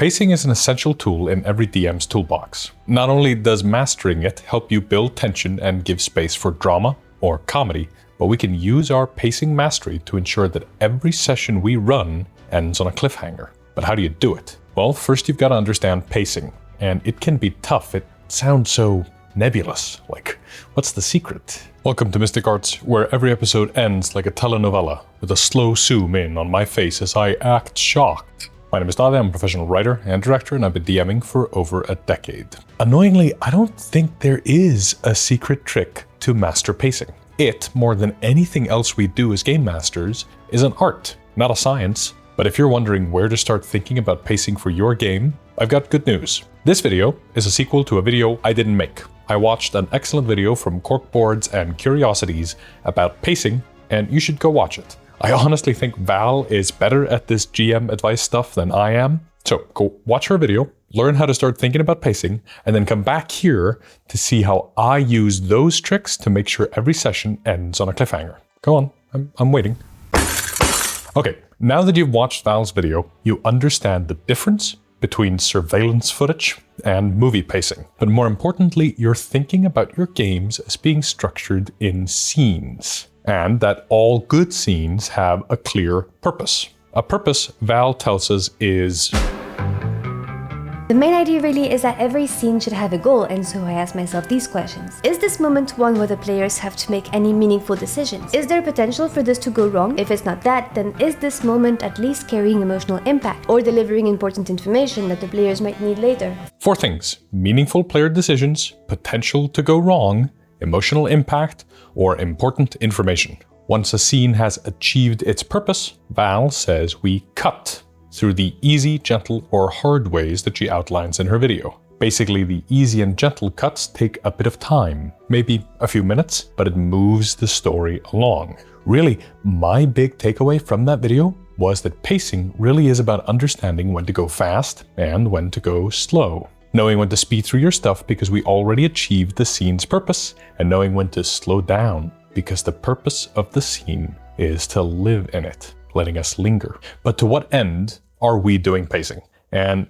Pacing is an essential tool in every DM's toolbox. Not only does mastering it help you build tension and give space for drama or comedy, but we can use our pacing mastery to ensure that every session we run ends on a cliffhanger. But how do you do it? Well, first you've got to understand pacing, and it can be tough. It sounds so nebulous, like, what's the secret? Welcome to Mystic Arts, where every episode ends like a telenovela, with a slow zoom in on my face as I act shocked. My name is Daði, I'm a professional writer and director, and I've been DMing for over a decade. Annoyingly, I don't think there is a secret trick to master pacing. It, more than anything else we do as game masters, is an art, not a science. But if you're wondering where to start thinking about pacing for your game, I've got good news. This video is a sequel to a video I didn't make. I watched an excellent video from Corkboards and Curiosities about pacing, and you should go watch it. I honestly think Val is better at this GM advice stuff than I am. So go watch her video, learn how to start thinking about pacing, and then come back here to see how I use those tricks to make sure every session ends on a cliffhanger. Go on, I'm waiting. Okay, now that you've watched Val's video, you understand the difference between surveillance footage and movie pacing. But more importantly, you're thinking about your games as being structured in scenes, and that all good scenes have a clear purpose. A purpose, Val tells us, is... The main idea really is that every scene should have a goal, and so I ask myself these questions. Is this moment one where the players have to make any meaningful decisions? Is there potential for this to go wrong? If it's not that, then is this moment at least carrying emotional impact or delivering important information that the players might need later? 4 things: meaningful player decisions, potential to go wrong, emotional impact, or important information. Once a scene has achieved its purpose, Val says we cut through the easy, gentle, or hard ways that she outlines in her video. Basically, the easy and gentle cuts take a bit of time, maybe a few minutes, but it moves the story along. Really, my big takeaway from that video was that pacing really is about understanding when to go fast and when to go slow. Knowing when to speed through your stuff because we already achieved the scene's purpose, and knowing when to slow down because the purpose of the scene is to live in it, letting us linger. But to what end are we doing pacing? And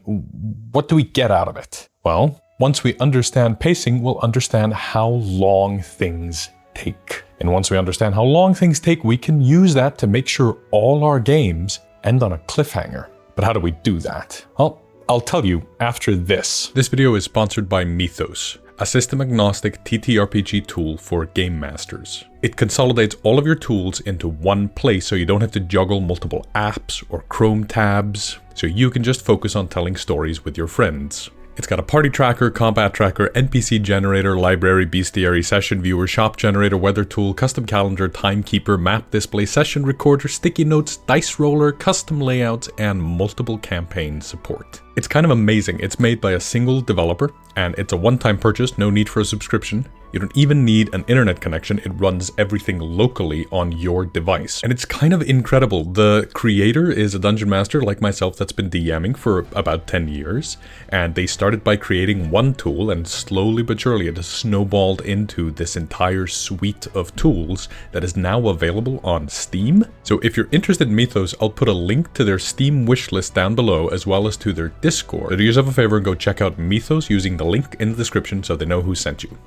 what do we get out of it? Well, once we understand pacing, we'll understand how long things take. And once we understand how long things take, we can use that to make sure all our games end on a cliffhanger. But how do we do that? Well, I'll tell you after this. This video is sponsored by MITHOS, a system-agnostic TTRPG tool for game masters. It consolidates all of your tools into one place so you don't have to juggle multiple apps or Chrome tabs, so you can just focus on telling stories with your friends. It's got a party tracker, combat tracker, NPC generator, library, bestiary, session viewer, shop generator, weather tool, custom calendar, timekeeper, map display, session recorder, sticky notes, dice roller, custom layouts, and multiple campaign support. It's kind of amazing. It's made by a single developer, and it's a one-time purchase, no need for a subscription. You don't even need an internet connection. It runs everything locally on your device. And it's kind of incredible. The creator is a dungeon master like myself that's been DMing for about 10 years. And they started by creating one tool, and slowly but surely it has snowballed into this entire suite of tools that is now available on Steam. So if you're interested in MITHOS, I'll put a link to their Steam wishlist down below, as well as to their Discord. So do yourself a favor and go check out MITHOS using the link in the description so they know who sent you.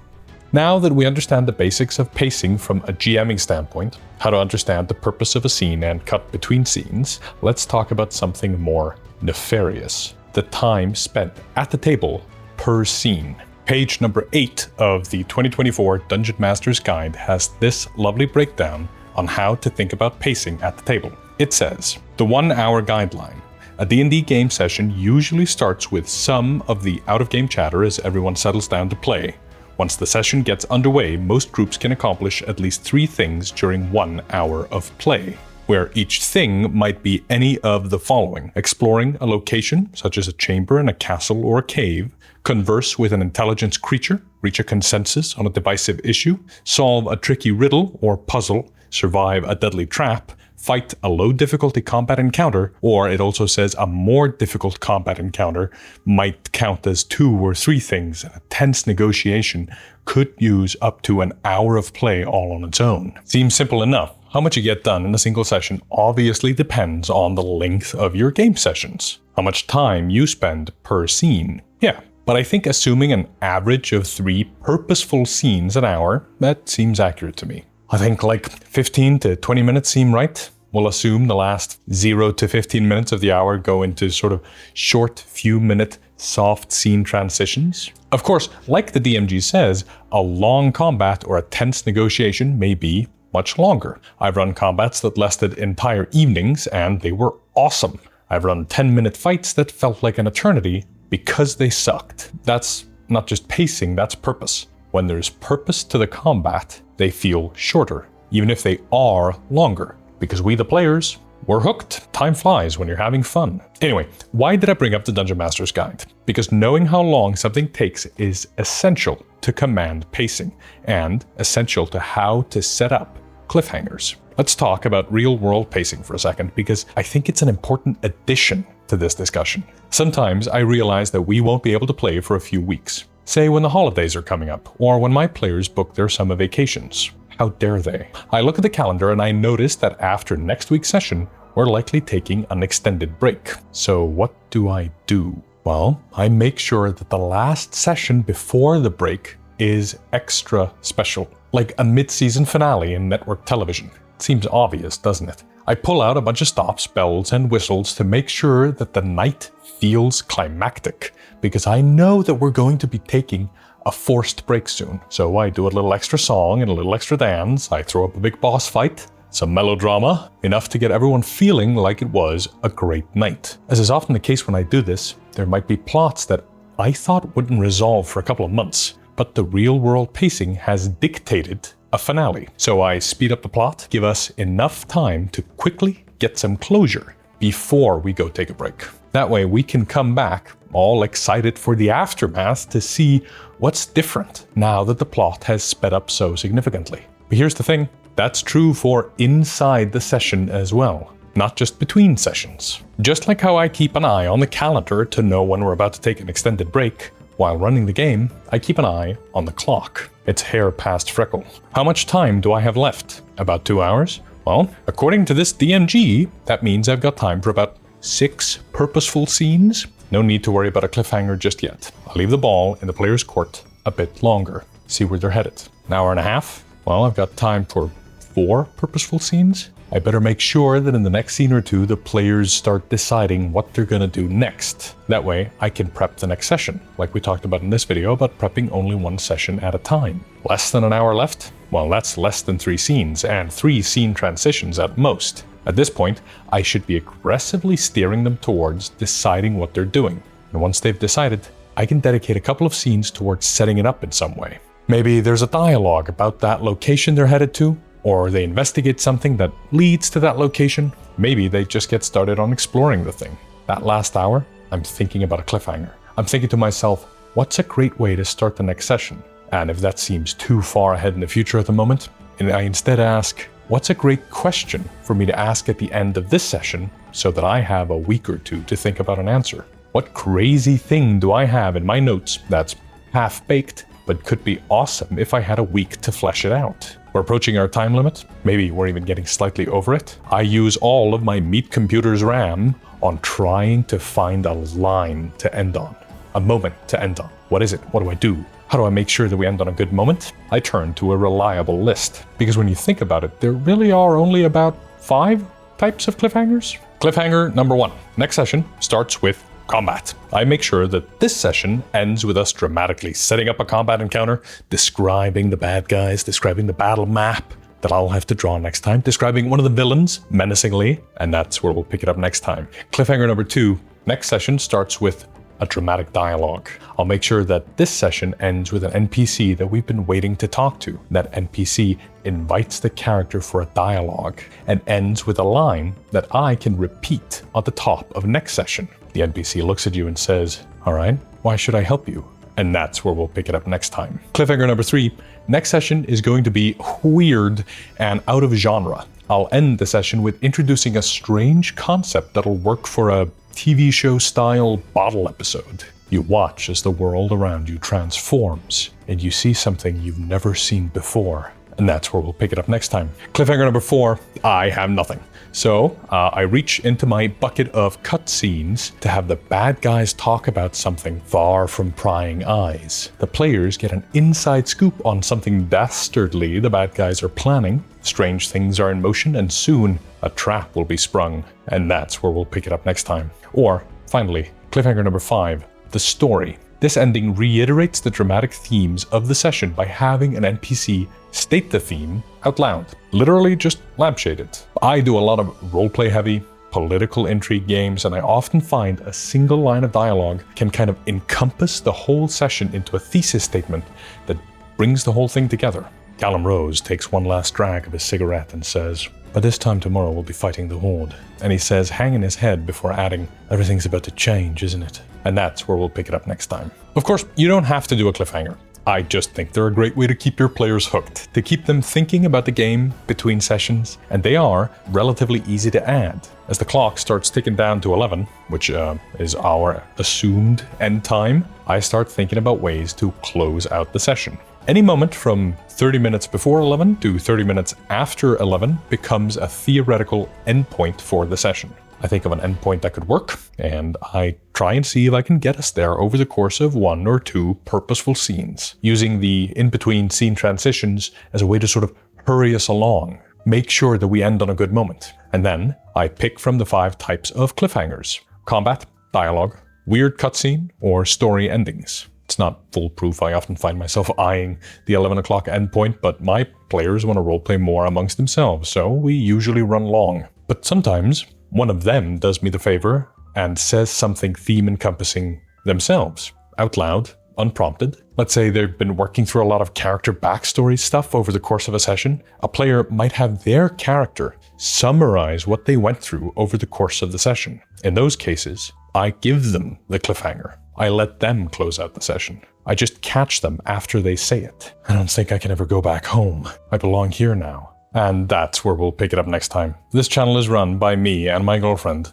Now that we understand the basics of pacing from a GMing standpoint, how to understand the purpose of a scene and cut between scenes, let's talk about something more nefarious: the time spent at the table per scene. Page number 8 of the 2024 Dungeon Master's Guide has this lovely breakdown on how to think about pacing at the table. It says, the 1 hour guideline. A D&D game session usually starts with some of the out-of-game chatter as everyone settles down to play. Once the session gets underway, most groups can accomplish at least 3 things during 1 hour of play, where each thing might be any of the following: exploring a location, such as a chamber in a castle or a cave, converse with an intelligence creature, reach a consensus on a divisive issue, solve a tricky riddle or puzzle, survive a deadly trap, fight a low difficulty combat encounter, or it also says a more difficult combat encounter might count as 2 or 3 things, and a tense negotiation could use up to an hour of play all on its own. Seems simple enough. How much you get done in a single session obviously depends on the length of your game sessions, how much time you spend per scene. Yeah, but I think assuming an average of 3 purposeful scenes an hour, that seems accurate to me. I think like 15 to 20 minutes seem right. We'll assume the last 0 to 15 minutes of the hour go into sort of short few minute soft scene transitions. Of course, like the DMG says, a long combat or a tense negotiation may be much longer. I've run combats that lasted entire evenings and they were awesome. I've run 10-minute fights that felt like an eternity because they sucked. That's not just pacing, that's purpose. When there's purpose to the combat, they feel shorter, even if they are longer. Because we the players, we're hooked. Time flies when you're having fun. Anyway, why did I bring up the Dungeon Master's Guide? Because knowing how long something takes is essential to command pacing and essential to how to set up cliffhangers. Let's talk about real-world pacing for a second because I think it's an important addition to this discussion. Sometimes I realize that we won't be able to play for a few weeks. Say when the holidays are coming up or when my players book their summer vacations. How dare they? I look at the calendar and I notice that after next week's session, we're likely taking an extended break. So what do I do? Well, I make sure that the last session before the break is extra special, like a mid-season finale in network television. It seems obvious, doesn't it? I pull out a bunch of stops, bells, and whistles to make sure that the night feels climactic, because I know that we're going to be taking a forced break soon. So I do a little extra song and a little extra dance. I throw up a big boss fight, some melodrama, enough to get everyone feeling like it was a great night. As is often the case when I do this, there might be plots that I thought wouldn't resolve for a couple of months, but the real-world pacing has dictated a finale. So I speed up the plot, give us enough time to quickly get some closure before we go take a break. That way we can come back all excited for the aftermath to see what's different now that the plot has sped up so significantly. But here's the thing, that's true for inside the session as well, not just between sessions. Just like how I keep an eye on the calendar to know when we're about to take an extended break, while running the game, I keep an eye on the clock. It's hair past freckle. How much time do I have left? About 2 hours? Well, according to this DMG, that means I've got time for about 6 purposeful scenes. No need to worry about a cliffhanger just yet. I'll leave the ball in the player's court a bit longer. See where they're headed. An hour and a half? Well, I've got time for 4 purposeful scenes. I better make sure that in the next scene or two, the players start deciding what they're gonna do next. That way, I can prep the next session, like we talked about in this video about prepping only 1 session at a time. Less than an hour left? Well, that's less than 3 scenes, and 3 scene transitions at most. At this point, I should be aggressively steering them towards deciding what they're doing. And once they've decided, I can dedicate a couple of scenes towards setting it up in some way. Maybe there's a dialogue about that location they're headed to, or they investigate something that leads to that location. Maybe they just get started on exploring the thing. That last hour, I'm thinking about a cliffhanger. I'm thinking to myself, what's a great way to start the next session? And if that seems too far ahead in the future at the moment, I instead ask, what's a great question for me to ask at the end of this session so that I have a week or two to think about an answer? What crazy thing do I have in my notes that's half-baked but could be awesome if I had a week to flesh it out? We're approaching our time limit. Maybe we're even getting slightly over it. I use all of my meat computer's RAM on trying to find a line to end on, a moment to end on. What is it? What do I do? How do I make sure that we end on a good moment? I turn to a reliable list. Because when you think about it, there really are only about 5 types of cliffhangers. Cliffhanger number 1. Next session starts with combat. I make sure that this session ends with us dramatically setting up a combat encounter, describing the bad guys, describing the battle map that I'll have to draw next time, describing one of the villains menacingly, and that's where we'll pick it up next time. Cliffhanger number 2. Next session starts with a dramatic dialogue. I'll make sure that this session ends with an NPC that we've been waiting to talk to. That NPC invites the character for a dialogue and ends with a line that I can repeat at the top of next session. The NPC looks at you and says, all right, why should I help you? And that's where we'll pick it up next time. Cliffhanger number 3, next session is going to be weird and out of genre. I'll end the session with introducing a strange concept that'll work for a TV show style bottle episode. You watch as the world around you transforms and you see something you've never seen before. and that's where we'll pick it up next time. Cliffhanger number 4, I have nothing. So I reach into my bucket of cutscenes to have the bad guys talk about something far from prying eyes. The players get an inside scoop on something dastardly the bad guys are planning. Strange things are in motion, and soon a trap will be sprung. And that's where we'll pick it up next time. Or, finally, cliffhanger number 5, the story. This ending reiterates the dramatic themes of the session by having an NPC state the theme out loud. Literally just lampshade it. I do a lot of roleplay heavy, political intrigue games, and I often find a single line of dialogue can kind of encompass the whole session into a thesis statement that brings the whole thing together. Callum Rose takes one last drag of his cigarette and says, "By this time tomorrow we'll be fighting the Horde." And he says, hanging his head before adding, "Everything's about to change, isn't it?" And that's where we'll pick it up next time. Of course, you don't have to do a cliffhanger. I just think they're a great way to keep your players hooked, to keep them thinking about the game between sessions, and they are relatively easy to add. As the clock starts ticking down to 11, which is our assumed end time, I start thinking about ways to close out the session. Any moment from 30 minutes before 11 to 30 minutes after 11 becomes a theoretical endpoint for the session. I think of an endpoint that could work, and I try and see if I can get us there over the course of 1 or 2 purposeful scenes, using the in-between scene transitions as a way to sort of hurry us along, make sure that we end on a good moment. And then I pick from the 5 types of cliffhangers: combat, dialogue, weird cutscene, or story endings. It's not foolproof. I often find myself eyeing the 11 o'clock endpoint, but my players want to roleplay more amongst themselves, so we usually run long. But sometimes one of them does me the favor and says something theme-encompassing themselves, out loud, unprompted. Let's say they've been working through a lot of character backstory stuff over the course of a session. A player might have their character summarize what they went through over the course of the session. In those cases, I give them the cliffhanger. I let them close out the session. I just catch them after they say it. I don't think I can ever go back home. I belong here now. And that's where we'll pick it up next time. This channel is run by me and my girlfriend.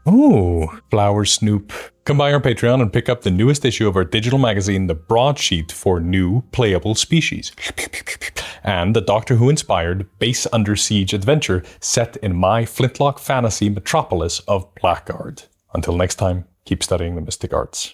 Ooh, Flower Snoop. Come by our Patreon and pick up the newest issue of our digital magazine, The Broadsheet, for new playable species. And the Doctor Who-inspired Base Under Siege adventure set in my flintlock fantasy metropolis of Blackguard. Until next time, keep studying the mystic arts.